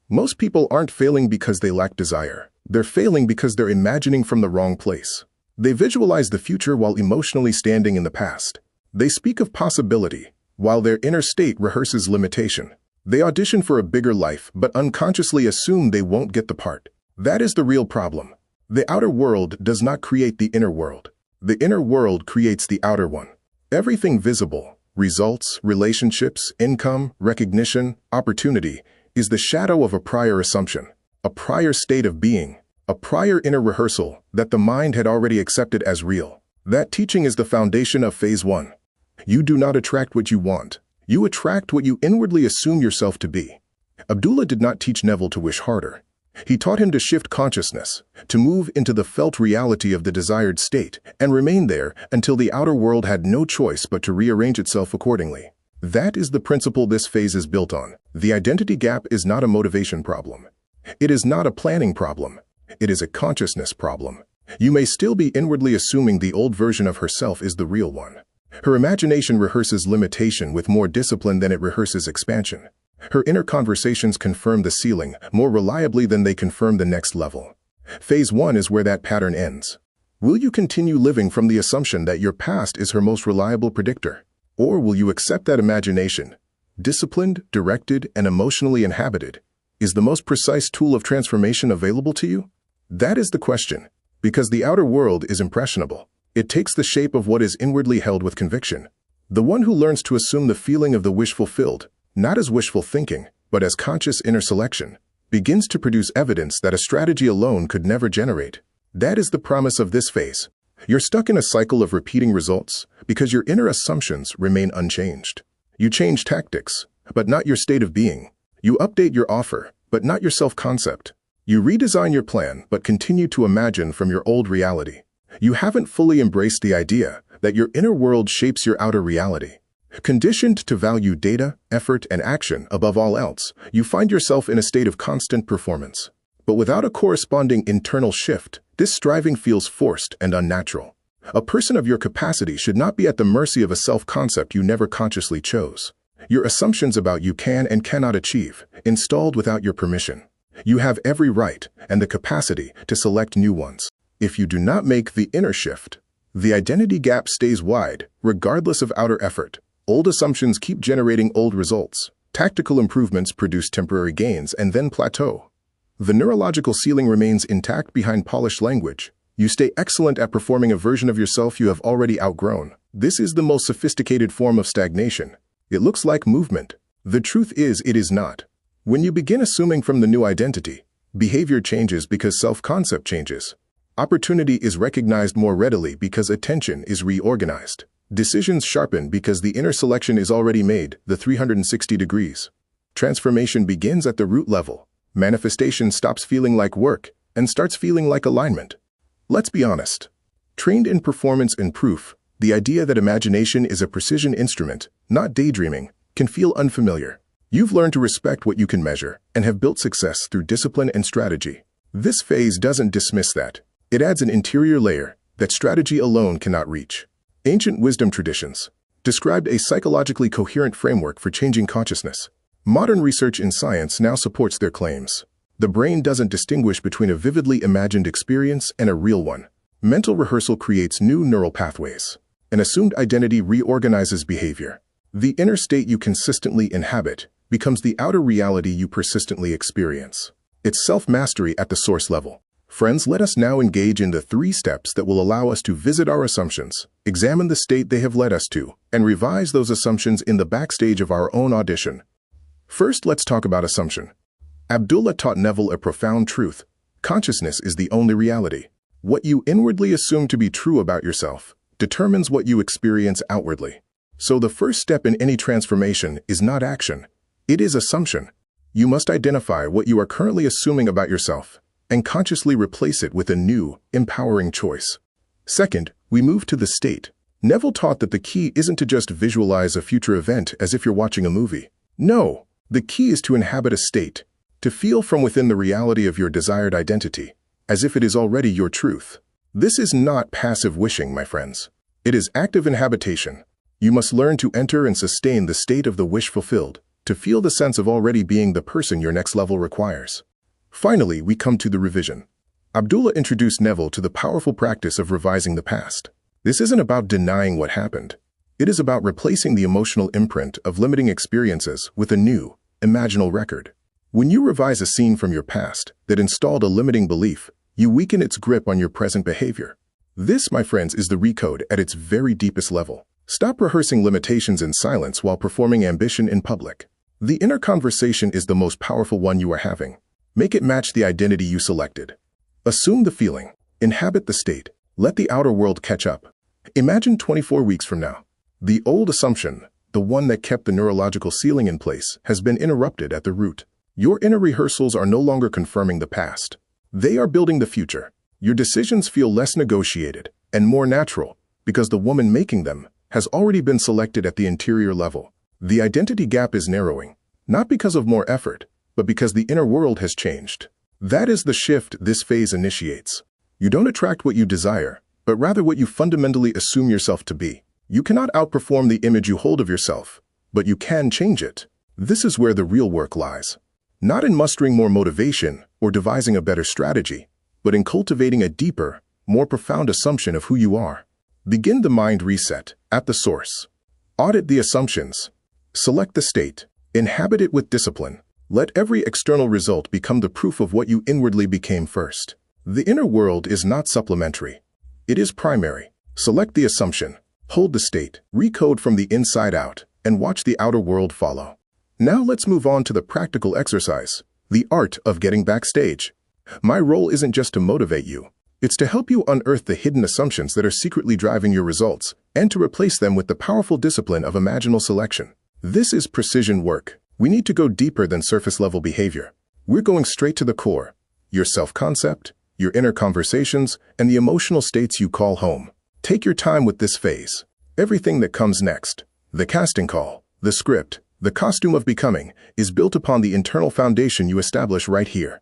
Most people aren't failing because they lack desire. They're failing because they're imagining from the wrong place. They visualize the future while emotionally standing in the past. They speak of possibility, while their inner state rehearses limitation. They audition for a bigger life, but unconsciously assume they won't get the part. That is the real problem. The outer world does not create the inner world. The inner world creates the outer one. Everything visible, results, relationships, income, recognition, opportunity, is the shadow of a prior assumption, a prior state of being, a prior inner rehearsal that the mind had already accepted as real. That teaching is the foundation of phase 1. You do not attract what you want. You attract what you inwardly assume yourself to be. Abdullah did not teach Neville to wish harder. He taught him to shift consciousness, to move into the felt reality of the desired state, and remain there until the outer world had no choice but to rearrange itself accordingly. That is the principle this phase is built on. The identity gap is not a motivation problem. It is not a planning problem. It is a consciousness problem. You may still be inwardly assuming the old version of herself is the real one. Her imagination rehearses limitation with more discipline than it rehearses expansion. Her inner conversations confirm the ceiling more reliably than they confirm the next level. Phase 1 is where that pattern ends. Will you continue living from the assumption that your past is her most reliable predictor? Or will you accept that imagination, disciplined, directed, and emotionally inhabited, is the most precise tool of transformation available to you? That is the question, because the outer world is impressionable. It takes the shape of what is inwardly held with conviction. The one who learns to assume the feeling of the wish fulfilled, not as wishful thinking, but as conscious inner selection, begins to produce evidence that a strategy alone could never generate. That is the promise of this phase. You're stuck in a cycle of repeating results because your inner assumptions remain unchanged. You change tactics, but not your state of being. You update your offer, but not your self-concept. You redesign your plan, but continue to imagine from your old reality. You haven't fully embraced the idea that your inner world shapes your outer reality. Conditioned to value data, effort, and action above all else, you find yourself in a state of constant performance. But without a corresponding internal shift, this striving feels forced and unnatural. A person of your capacity should not be at the mercy of a self-concept you never consciously chose. Your assumptions about you can and cannot achieve, installed without your permission. You have every right and the capacity to select new ones. If you do not make the inner shift, the identity gap stays wide, regardless of outer effort. Old assumptions keep generating old results. Tactical improvements produce temporary gains and then plateau. The neurological ceiling remains intact behind polished language. You stay excellent at performing a version of yourself you have already outgrown. This is the most sophisticated form of stagnation. It looks like movement. The truth is, it is not. When you begin assuming from the new identity, behavior changes because self-concept changes. Opportunity is recognized more readily because attention is reorganized. Decisions sharpen because the inner selection is already made, the 360 degrees. Transformation begins at the root level. Manifestation stops feeling like work and starts feeling like alignment. Let's be honest. Trained in performance and proof, the idea that imagination is a precision instrument, not daydreaming, can feel unfamiliar. You've learned to respect what you can measure and have built success through discipline and strategy. This phase doesn't dismiss that. It adds an interior layer that strategy alone cannot reach. Ancient wisdom traditions described a psychologically coherent framework for changing consciousness. Modern research in science now supports their claims. The brain doesn't distinguish between a vividly imagined experience and a real one. Mental rehearsal creates new neural pathways. An assumed identity reorganizes behavior. The inner state you consistently inhabit becomes the outer reality you persistently experience. It's self-mastery at the source level. Friends, let us now engage in the 3 steps that will allow us to visit our assumptions, examine the state they have led us to, and revise those assumptions in the backstage of our own audition. First, let's talk about assumption. Abdullah taught Neville a profound truth. Consciousness is the only reality. What you inwardly assume to be true about yourself determines what you experience outwardly. So the first step in any transformation is not action. It is assumption. You must identify what you are currently assuming about yourself and consciously replace it with a new, empowering choice. Second, we move to the state. Neville taught that the key isn't to just visualize a future event as if you're watching a movie. No, the key is to inhabit a state, to feel from within the reality of your desired identity, as if it is already your truth. This is not passive wishing, my friends. It is active inhabitation. You must learn to enter and sustain the state of the wish fulfilled. to feel the sense of already being the person your next level requires. Finally, we come to the revision. Abdullah introduced Neville to the powerful practice of revising the past. This isn't about denying what happened. It is about replacing the emotional imprint of limiting experiences with a new, imaginal record. When you revise a scene from your past that installed a limiting belief, you weaken its grip on your present behavior. This, my friends, is the recode at its very deepest level. Stop rehearsing limitations in silence while performing ambition in public. The inner conversation is the most powerful one you are having. Make it match the identity you selected. Assume the feeling. Inhabit the state. Let the outer world catch up. Imagine 24 weeks from now. The old assumption, the one that kept the neurological ceiling in place, has been interrupted at the root. Your inner rehearsals are no longer confirming the past. They are building the future. Your decisions feel less negotiated and more natural because the woman making them has already been selected at the interior level. The identity gap is narrowing, not because of more effort, but because the inner world has changed. That is the shift this phase initiates. You don't attract what you desire, but rather what you fundamentally assume yourself to be. You cannot outperform the image you hold of yourself, but you can change it. This is where the real work lies. Not in mustering more motivation or devising a better strategy, but in cultivating a deeper, more profound assumption of who you are. Begin the mind reset at the source. Audit the assumptions. Select the state. Inhabit it with discipline. Let every external result become the proof of what you inwardly became first. The inner world is not supplementary. It is primary. Select the assumption. Hold the state. Recode from the inside out, and watch the outer world follow. Now let's move on to the practical exercise, the art of getting backstage. My role isn't just to motivate you. It's to help you unearth the hidden assumptions that are secretly driving your results and to replace them with the powerful discipline of imaginal selection. This is precision work. We need to go deeper than surface-level behavior. We're going straight to the core, your self-concept, your inner conversations, and the emotional states you call home. Take your time with this phase. Everything that comes next, the casting call, the script, the costume of becoming, is built upon the internal foundation you establish right here.